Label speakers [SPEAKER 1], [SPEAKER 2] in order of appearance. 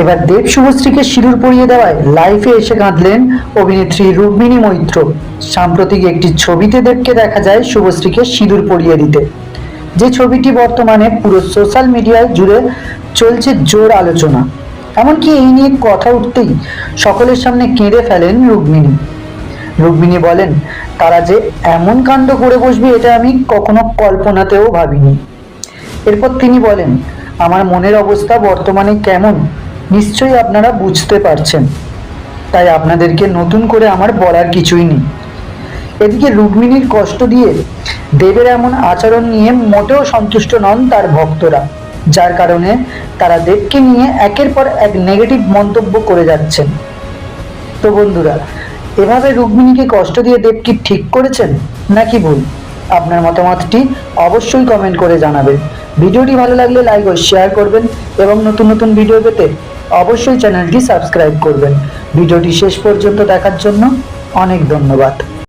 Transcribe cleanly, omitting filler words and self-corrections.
[SPEAKER 1] এবার দেব শুভশ্রীকে সিঁদুর পরিয়ে দেওয়ায় লাইফে এসে কাঁদলেন অভিনেত্রী রুক্মিণী মৈত্র। সাম্প্রতিক একটি ছবিতে দেবকে দেখা যায় শুভশ্রীকে সিঁদুর পরিয়ে দিতে, যে ছবিটি বর্তমানে পুরো সোশ্যাল মিডিয়ায় জুড়ে চলছে জোর আলোচনা। এমনকি এই নিয়ে কথা উঠতেই সকলের সামনে কেঁদে ফেলেন রুক্মিণী। রুক্মিণী বলেন, তারা যে এমন কাণ্ড করে বসবে এটা আমি কখনো কল্পনাতেও ভাবিনি। এরপর তিনি বলেন, আমার মনের অবস্থা বর্তমানে কেমন নিশ্চয়ই আপনারা বুঝতে পারছেন, তাই আপনাদেরকে নতুন করে আমার বলার কিছুই নেই। এদিকে রুক্মিণীর কষ্ট দিয়ে দেবের এমন আচরণ নিয়ে মোটেও সন্তুষ্ট নন তার ভক্তরা, যার কারণে তারা দেবকে নিয়ে একের পর এক নেগেটিভ মন্তব্য করে যাচ্ছেন। তো বন্ধুরা, এভাবে রুক্মিণীকে কষ্ট দিয়ে দেব কি ঠিক করেছেন নাকি ভুল? আপনার মতামতটি অবশ্যই কমেন্ট করে জানাবেন। ভিডিওটি ভালো লাগলে লাইক ও শেয়ার করবেন এবং নতুন নতুন ভিডিও পেতে অবশ্যই চ্যানেলটি সাবস্ক্রাইব করবেন। ভিডিওটি শেষ পর্যন্ত দেখার জন্য অনেক ধন্যবাদ।